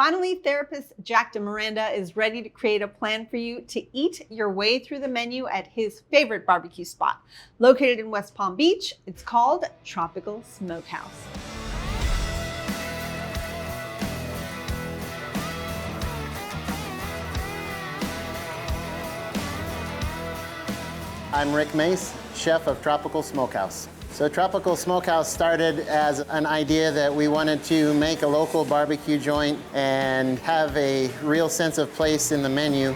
Finally, therapist Jack DeMiranda is ready to create a plan for you to eat your way through the menu at his favorite barbecue spot. Located in West Palm Beach, it's called Tropical Smokehouse. I'm Rick Mace, chef of Tropical Smokehouse. So Tropical Smokehouse started as an idea that we wanted to make a local barbecue joint and have a real sense of place in the menu.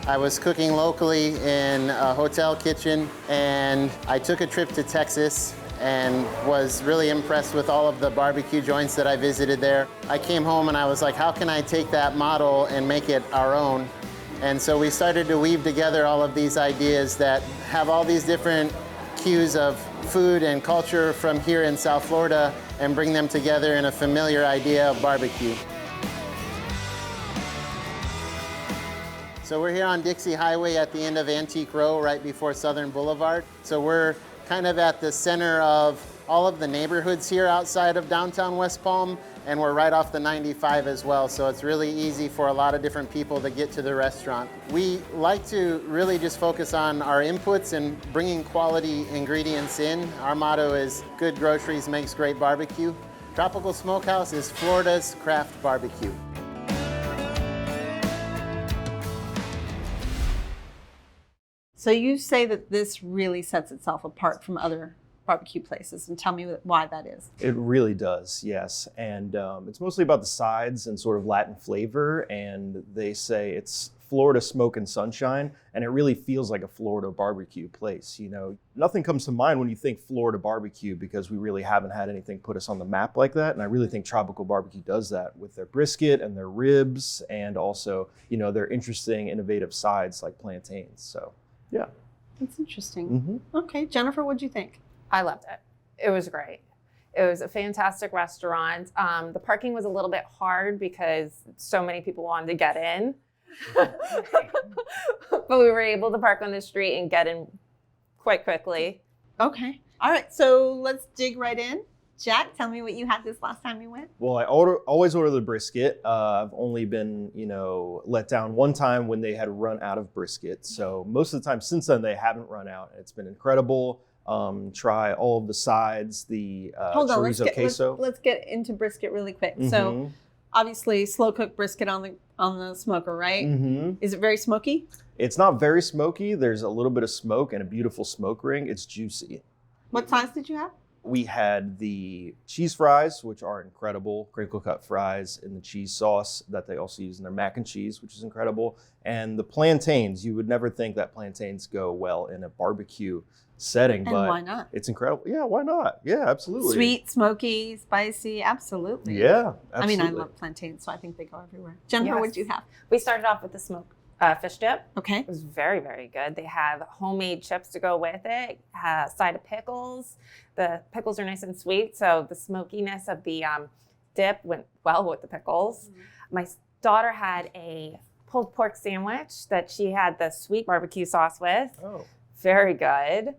I was cooking locally in a hotel kitchen, and I took a trip to Texas and was really impressed with all of the barbecue joints that I visited there. I came home and I was like, how can I take that model and make it our own? And so we started to weave together all of these ideas that have all these different cues of food and culture from here in South Florida and bring them together in a familiar idea of barbecue. So we're here on Dixie Highway at the end of Antique Row, right before Southern Boulevard. So we're kind of at the center of all of the neighborhoods here outside of downtown West Palm, and we're right off the 95 as well, so it's really easy for a lot of different people to get to the restaurant. We like to really just focus on our inputs and bringing quality ingredients in. Our motto is good groceries makes great barbecue. Tropical Smokehouse is Florida's craft barbecue. So you say that this really sets itself apart from other barbecue places, and tell me why that is. It really does, yes. And it's mostly about the sides and sort of Latin flavor. And they say it's Florida smoke and sunshine, and it really feels like a Florida barbecue place. You know, nothing comes to mind when you think Florida barbecue because we really haven't had anything put us on the map like that. And I really think Tropical Barbecue does that with their brisket and their ribs, and also, you know, their interesting, innovative sides like plantains. So, yeah. That's interesting. Mm-hmm. Okay, Jennifer, what'd you think? I loved it. It was great. It was a fantastic restaurant. The parking was a little bit hard because so many people wanted to get in. But we were able to park on the street and get in quite quickly. Okay. All right, so let's dig right in. Jack, tell me what you had this last time you went. Well, I always order the brisket. I've only been, let down one time when they had run out of brisket. So most of the time since then, they haven't run out. It's been incredible. Try all of the sides, the chorizo queso. Let's get into brisket really quick. Mm-hmm. So obviously slow cooked brisket on the smoker, right? Mm-hmm. Is it very smoky? It's not very smoky. There's a little bit of smoke and a beautiful smoke ring. It's juicy. What size did you have? We had the cheese fries, which are incredible, crinkle cut fries in the cheese sauce that they also use in their mac and cheese, which is incredible. And the plantains, you would never think that plantains go well in a barbecue setting, and but why not? It's incredible. Yeah, why not? Yeah, absolutely. Sweet, smoky, spicy, absolutely. Yeah, absolutely. I mean, I love plantains, so I think they go everywhere. Jennifer, Yes. what did you have? We started off with the smoked fish dip. Okay. It was very, very good. They have homemade chips to go with it, a side of pickles. The pickles are nice and sweet, so the smokiness of the dip went well with the pickles. Mm-hmm. My daughter had a pulled pork sandwich that she had the sweet barbecue sauce with. Oh. Very good.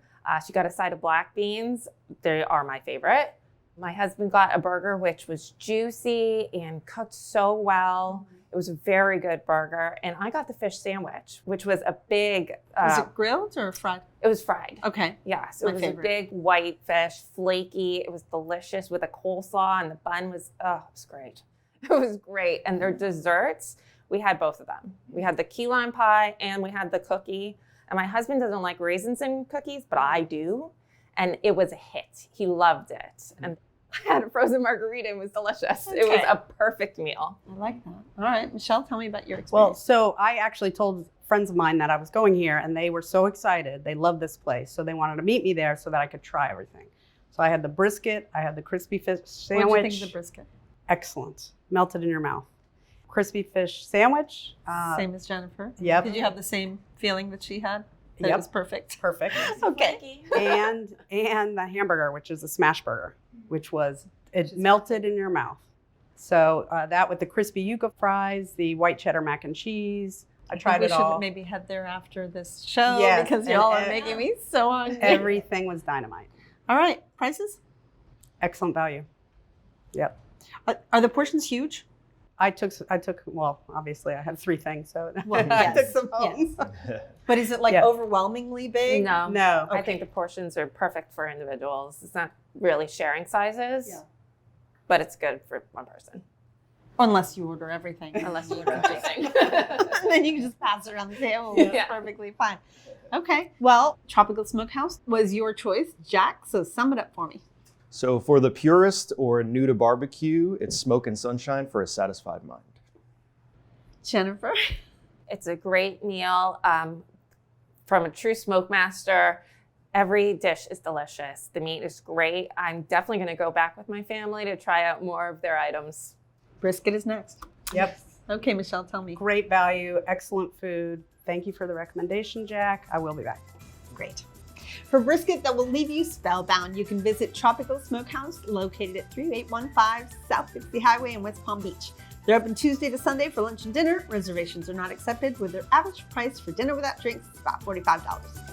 She got a side of black beans. They are my favorite. My husband got a burger which was juicy and cooked so well. It was a very good burger. And I got the fish sandwich, which was a big... Was it grilled or fried? It was fried. Okay. Yes, it was a big white fish, flaky. It was delicious with a coleslaw, and the bun was, it was great. It was great. And their desserts, we had both of them. We had the key lime pie and we had the cookie. And my husband doesn't like raisins in cookies, but I do. And it was a hit. He loved it. And I had a frozen margarita. It was delicious. Okay. It was a perfect meal. I like that. All right, Michelle, tell me about your experience. Well, so I actually told friends of mine that I was going here, and they were so excited. They loved this place. So they wanted to meet me there so that I could try everything. So I had the brisket. I had the crispy fish sandwich. What did you think of the brisket? Excellent. Melted in your mouth. Crispy fish sandwich. Same as Jennifer. Yep. Did you have the same feeling that she had? That Yep. It was perfect. Perfect. Okay. and the hamburger, which is a smash burger, which melted in your mouth. So that with the crispy yuca fries, the white cheddar mac and cheese. I tried it all. We should maybe head there after this show Yes, because y'all are making me so hungry. Everything was dynamite. All right, prices? Excellent value. Yep. Are the portions huge? I took, well, obviously I had 3 things, so Well, I yes, took some home. But is it like Yeah. overwhelmingly big? No. No. I think the portions are perfect for individuals. It's not really sharing sizes, Yeah. but it's good for one person. Unless you order everything. Unless you order everything. Then you can just pass it around the table. Yeah. It's perfectly fine. Okay. Well, Tropical Smokehouse was your choice, Jack. So sum it up for me. So for the purist or new to barbecue, it's smoke and sunshine for a satisfied mind. Jennifer. It's a great meal from a true smoke master. Every dish is delicious. The meat is great. I'm definitely going to go back with my family to try out more of their items. Brisket is next. Yep. Okay, Michelle, tell me. Great value, excellent food. Thank you for the recommendation, Jack. I will be back. Great. For brisket that will leave you spellbound, you can visit Tropical Smokehouse, located at 3815 South Dixie Highway in West Palm Beach. They're open Tuesday to Sunday for lunch and dinner. Reservations are not accepted, with their average price for dinner without drinks is about $45.